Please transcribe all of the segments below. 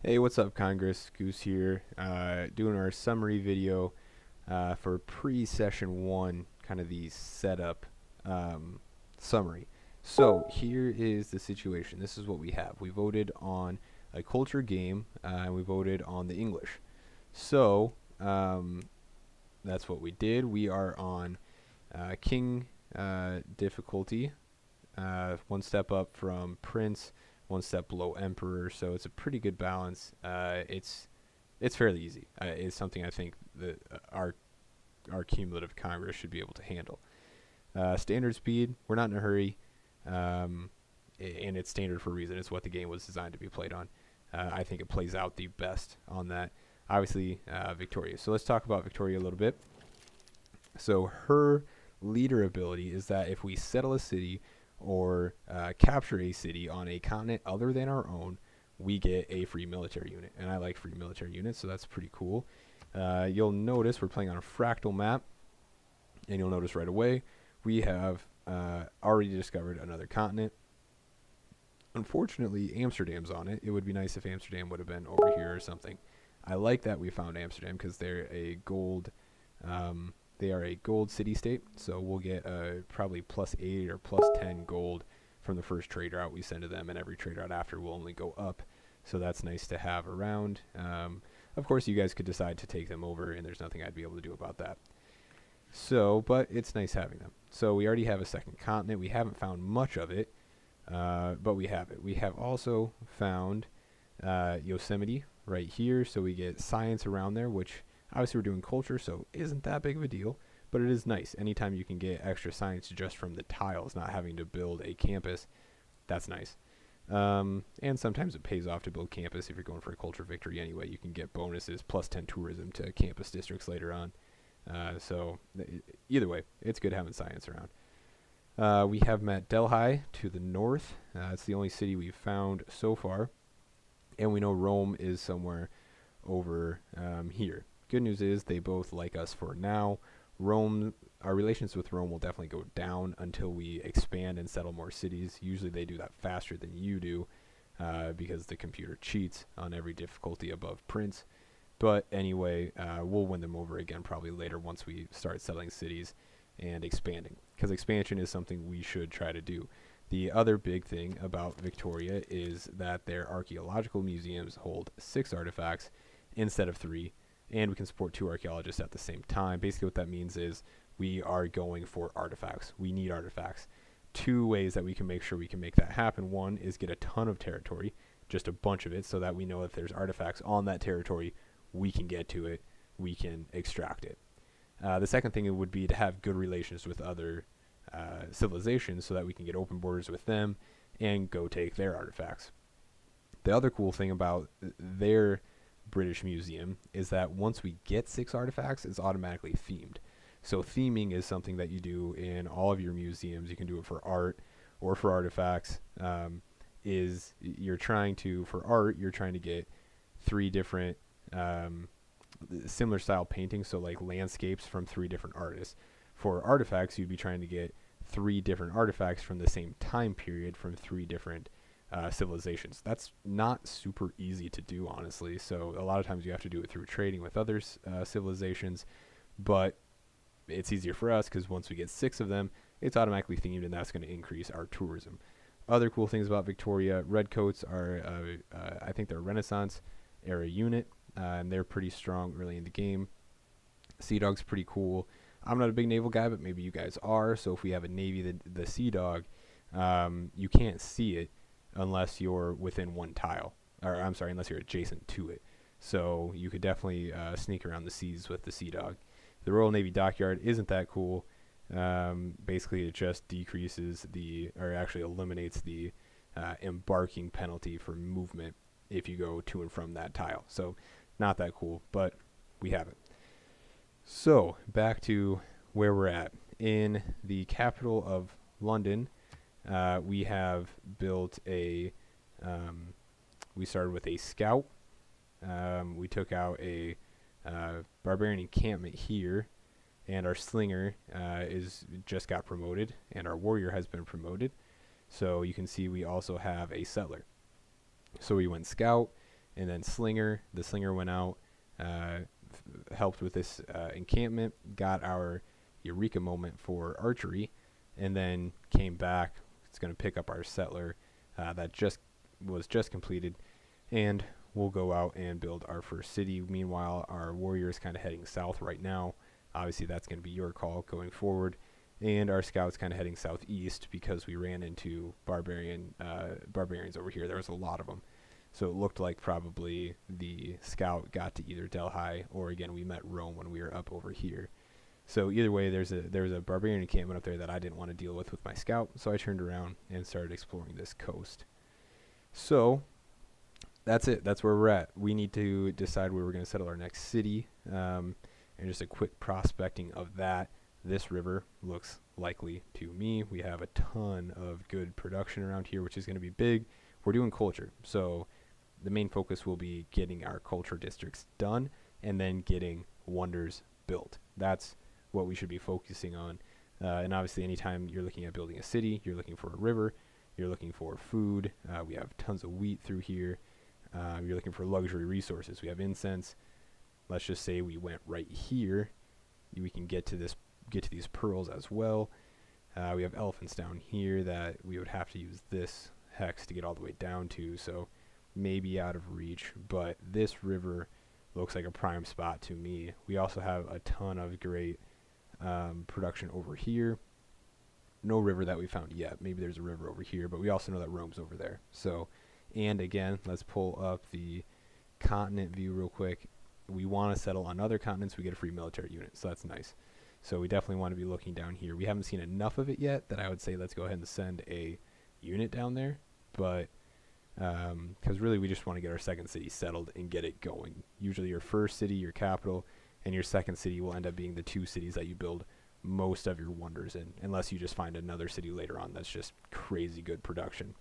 Hey, what's up, Congress? Goose here, doing our summary video for pre-session one, kind of the setup summary. So here is the situation. This is what we have. We voted on a culture game, and we voted on the English. So that's what we did. We are on King difficulty, one step up from Prince, one step below Emperor, so it's a pretty good balance. It's fairly easy. It's something I think that our cumulative Congress should be able to handle. Standard speed, we're not in a hurry, and it's standard for a reason. It's what the game was designed to be played on. I think it plays out the best on that. Obviously, Victoria. So let's talk about Victoria a little bit. So her leader ability is that if we settle a city or capture a city on a continent other than our own, we get a free military unit. And I like free military units, so that's pretty cool. You'll notice we're playing on a fractal map, and you'll notice right away we have already discovered another continent. Unfortunately, Amsterdam's on it. It would be nice if Amsterdam would have been over here or something. I like that we found Amsterdam because they're a gold they are a gold city-state, so we'll get probably +8 or +10 gold from the first trade route we send to them, and every trade route after will only go up, so that's nice to have around. Of course, you guys could decide to take them over, and there's nothing I'd be able to do about that. So, but it's nice having them. So we already have a second continent. We haven't found much of it, but we have it. We have also found Yosemite right here, so we get science around there, which obviously we're doing culture, so isn't that big of a deal, but it is nice. Anytime you can get extra science just from the tiles, not having to build a campus, that's nice. And sometimes it pays off to build campus if you're going for a culture victory anyway. You can get bonuses, +10 tourism to campus districts later on. So either way, it's good having science around. We have met Delhi to the north. It's the only city we've found so far. And we know Rome is somewhere over here. Good news is they both like us for now. Our relations with Rome will definitely go down until we expand and settle more cities. Usually they do that faster than you do because the computer cheats on every difficulty above Prince. But anyway, we'll win them over again probably later once we start settling cities and expanding, because expansion is something we should try to do. The other big thing about Victoria is that their archaeological museums hold 6 artifacts instead of 3, and we can support 2 archaeologists at the same time. Basically what that means is we are going for artifacts. We need artifacts. 2 ways that we can make sure we can make that happen. One is get a ton of territory, just a bunch of it, so that we know if there's artifacts on that territory, we can get to it, we can extract it. The second thing would be to have good relations with other civilizations so that we can get open borders with them and go take their artifacts. The other cool thing about their British Museum is that once we get 6 artifacts, it's automatically themed. So theming is something that you do in all of your museums. You can do it for art or for artifacts. For art, you're trying to get 3 different similar style paintings, so like landscapes from 3 different artists. For artifacts, you'd be trying to get 3 different artifacts from the same time period from 3 different civilizations. That's not super easy to do, honestly, so a lot of times you have to do it through trading with other civilizations, but it's easier for us because once we get 6 of them, it's automatically themed, and that's going to increase our tourism. Other cool things about Victoria: Redcoats are I think they're a Renaissance era unit, and they're pretty strong early in the game. Sea Dog's pretty cool. I'm not a big naval guy, but maybe you guys are, so if we have a navy, the Sea Dog, you can't see it unless you're within 1 tile, or I'm sorry, unless you're adjacent to it. So you could definitely sneak around the seas with the Sea Dog. The Royal Navy Dockyard isn't that cool. Basically, it just actually eliminates the embarking penalty for movement if you go to and from that tile. So not that cool, but we have it. So back to where we're at. In the capital of London, we have built we started with a scout. We took out a barbarian encampment here, and our slinger just got promoted, and our warrior has been promoted. So you can see we also have a settler. So we went scout, And then the Slinger went out, helped with this encampment, got our Eureka moment for archery, and then came back. It's going to pick up our Settler that was just completed, and we'll go out and build our first city. Meanwhile, our warrior is kind of heading south right now. Obviously, that's going to be your call going forward. And our scout's kind of heading southeast because we ran into barbarians over here. There was a lot of them. So it looked like probably the scout got to either Delhi or, again, we met Rome when we were up over here. So either way, there's a barbarian encampment up there that I didn't want to deal with my scout. So I turned around and started exploring this coast. So that's it. That's where we're at. We need to decide where we're going to settle our next city. And just a quick prospecting of that. This river looks likely to me. We have a ton of good production around here, which is going to be big. We're doing culture. So the main focus will be getting our culture districts done and then getting wonders built. That's what we should be focusing on. And obviously, anytime you're looking at building a city, you're looking for a river, you're looking for food. We have tons of wheat through here. You're looking for luxury resources. We have incense. Let's just say we went right here. We can get to these pearls as well. We have elephants down here that we would have to use this hex to get all the way down to, so maybe out of reach, but this river looks like a prime spot to me. We also have a ton of great production over here. No river that we found yet. Maybe there's a river over here, but we also know that Rome's over there. So, and again, let's pull up the continent view real quick. We want to settle on other continents. We get a free military unit, so that's nice. So we definitely want to be looking down here. We haven't seen enough of it yet that I would say let's go ahead and send a unit down there, but because really we just want to get our second city settled and get it going. Usually your first city, your capital, and your second city will end up being the two cities that you build most of your wonders in, unless you just find another city later on that's just crazy good production.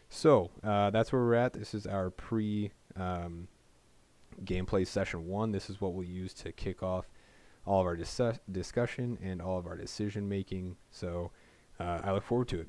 So that's where we're at. This is our gameplay session 1. This is what we'll use to kick off all of our discussion and all of our decision making. So I look forward to it.